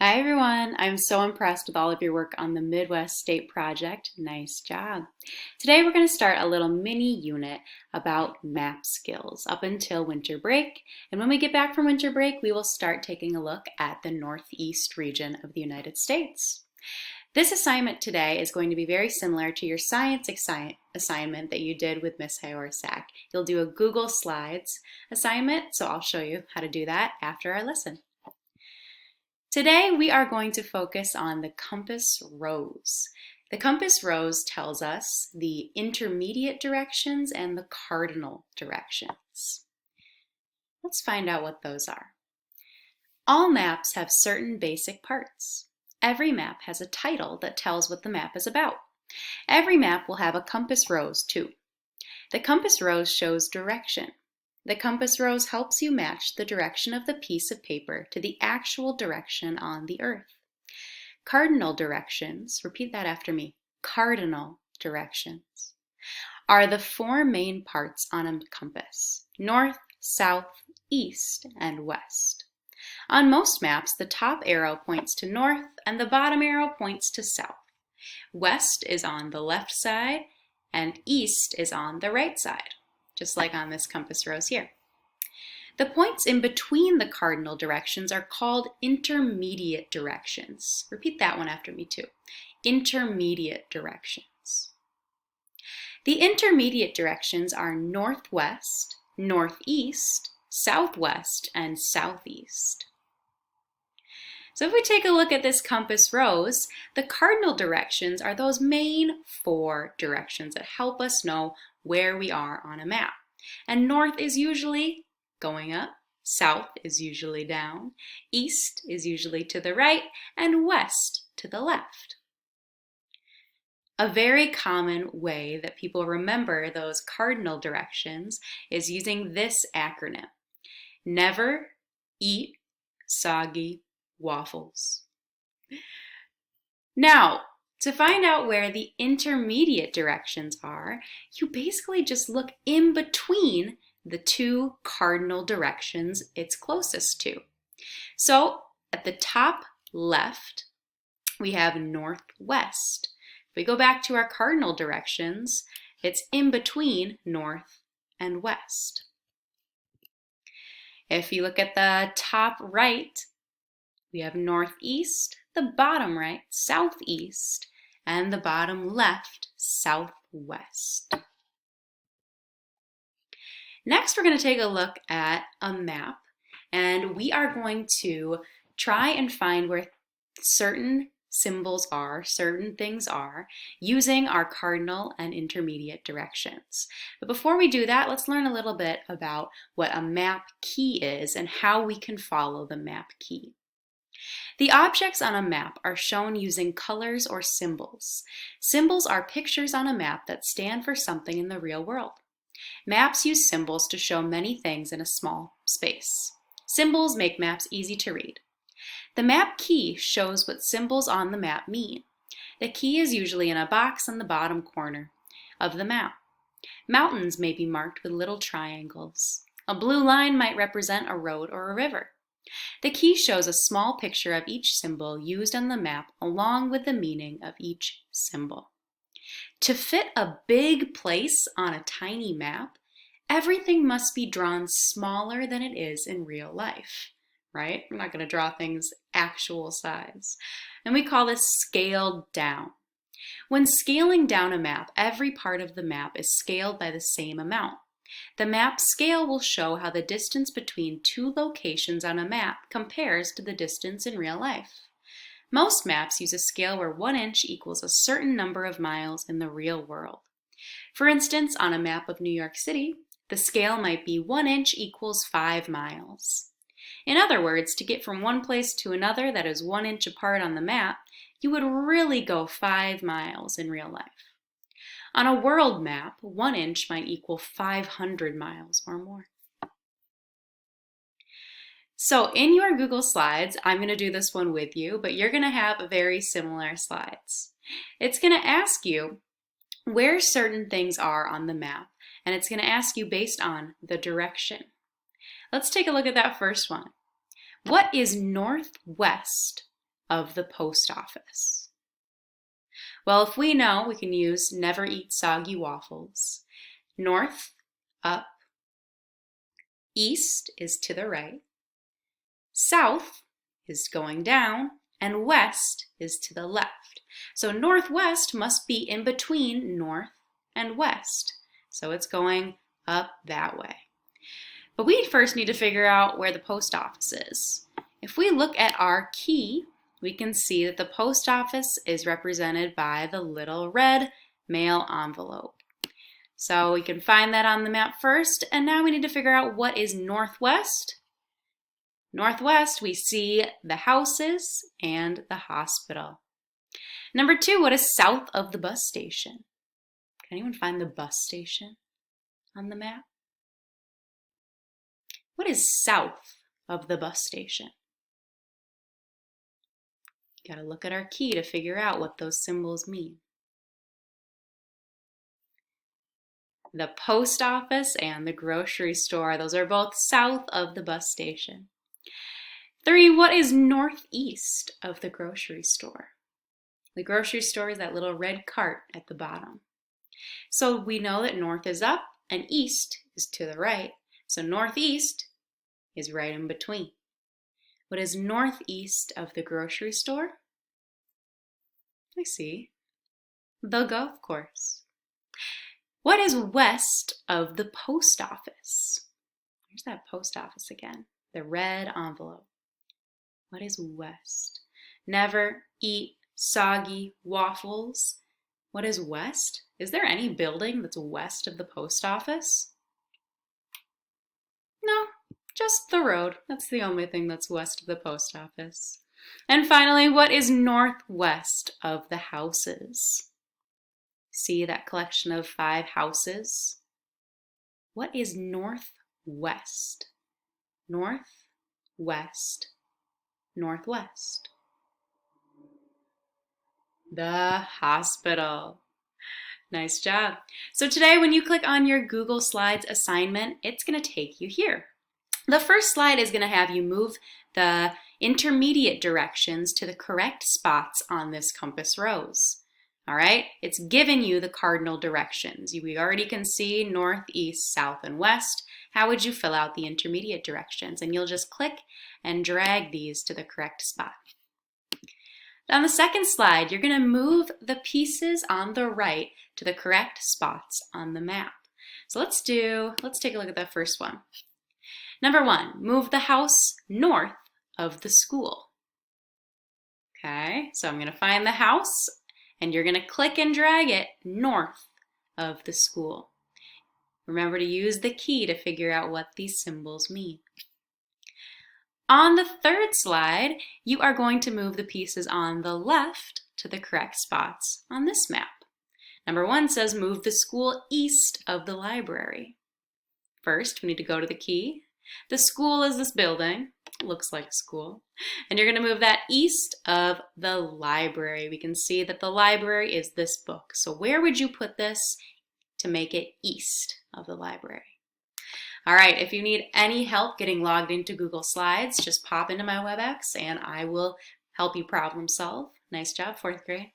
Hi everyone, I'm so impressed with all of your work on the Midwest State Project. Nice job. Today we're going to start a little mini unit about map skills up until winter break. And when we get back from winter break, we will start taking a look at the Northeast region of the United States. This assignment today is going to be very similar to your science assignment that you did with Miss Hayorsak. You'll do a Google Slides assignment, so I'll show you how to do that after our lesson. Today we are going to focus on the compass rose. The compass rose tells us the intermediate directions and the cardinal directions. Let's find out what those are. All maps have certain basic parts. Every map has a title that tells what the map is about. Every map will have a compass rose too. The compass rose shows direction. The compass rose helps you match the direction of the piece of paper to the actual direction on the earth. Cardinal directions, repeat that after me, cardinal directions, are the four main parts on a compass: north, south, east, and west. On most maps, the top arrow points to north and the bottom arrow points to south. West is on the left side and east is on the right side, just like on this compass rose here. The points in between the cardinal directions are called intermediate directions. Repeat that one after me too. Intermediate directions. The intermediate directions are northwest, northeast, southwest, and southeast. So if we take a look at this compass rose, the cardinal directions are those main four directions that help us know where we are on a map. And north is usually going up, south is usually down, east is usually to the right, and west to the left. A very common way that people remember those cardinal directions is using this acronym: never eat soggy waffles. Now, to find out where the intermediate directions are, you basically just look in between the two cardinal directions it's closest to. So at the top left, we have northwest. If we go back to our cardinal directions, it's in between north and west. If you look at the top right, we have northeast, the bottom right, southeast, and the bottom left, southwest. Next, we're going to take a look at a map, and we are going to try and find where certain symbols are, certain things are, using our cardinal and intermediate directions. But before we do that, let's learn a little bit about what a map key is and how we can follow the map key. The objects on a map are shown using colors or symbols. Symbols are pictures on a map that stand for something in the real world. Maps use symbols to show many things in a small space. Symbols make maps easy to read. The map key shows what symbols on the map mean. The key is usually in a box on the bottom corner of the map. Mountains may be marked with little triangles. A blue line might represent a road or a river. The key shows a small picture of each symbol used on the map along with the meaning of each symbol. To fit a big place on a tiny map, everything must be drawn smaller than it is in real life, right? We're not going to draw things actual size. And we call this scaled down. When scaling down a map, every part of the map is scaled by the same amount. The map scale will show how the distance between two locations on a map compares to the distance in real life. Most maps use a scale where 1 inch equals a certain number of miles in the real world. For instance, on a map of New York City, the scale might be 1 inch equals 5 miles. In other words, to get from one place to another that is 1 inch apart on the map, you would really go 5 miles in real life. On a world map, 1 inch might equal 500 miles or more. So in your Google Slides, I'm going to do this one with you, but you're going to have very similar slides. It's going to ask you where certain things are on the map, and it's going to ask you based on the direction. Let's take a look at that first one. What is northwest of the post office? Well, if we know, we can use never eat soggy waffles. North, up. East is to the right. South is going down, and west is to the left. So northwest must be in between north and west. So it's going up that way. But we first need to figure out where the post office is. If we look at our key, we can see that the post office is represented by the little red mail envelope. So we can find that on the map first, and now we need to figure out what is northwest. Northwest, we see the houses and the hospital. Number 2, what is south of the bus station? Can anyone find the bus station on the map? What is south of the bus station? Got to look at our key to figure out what those symbols mean. The post office and the grocery store, those are both south of the bus station. 3, what is northeast of the grocery store? The grocery store is that little red cart at the bottom. So we know that north is up and east is to the right. So northeast is right in between. What is northeast of the grocery store? I see. The golf course. What is west of the post office? There's that post office again. The red envelope. What is west? Never eat soggy waffles. What is west? Is there any building that's west of the post office? No, just the road. That's the only thing that's west of the post office. And finally, what is northwest of the houses? See that collection of 5 houses? What is northwest? North, west, northwest. The hospital. Nice job. So today when you click on your Google Slides assignment, it's going to take you here. The first slide is going to have you move the intermediate directions to the correct spots on this compass rose. All right, it's given you the cardinal directions. We already can see north, east, south, and west. How would you fill out the intermediate directions? And you'll just click and drag these to the correct spot. On the second slide, you're going to move the pieces on the right to the correct spots on the map. So let's take a look at that first one. Number 1, move the house north of the school. Okay, so I'm going to find the house, and you're going to click and drag it north of the school. Remember to use the key to figure out what these symbols mean. On the third slide, you are going to move the pieces on the left to the correct spots on this map. Number 1 says move the school east of the library. First, we need to go to the key. The school is this building. It looks like a school. And you're going to move that east of the library. We can see that the library is this book. So where would you put this to make it east of the library? All right, if you need any help getting logged into Google Slides, just pop into my WebEx and I will help you problem solve. Nice job, 4th grade.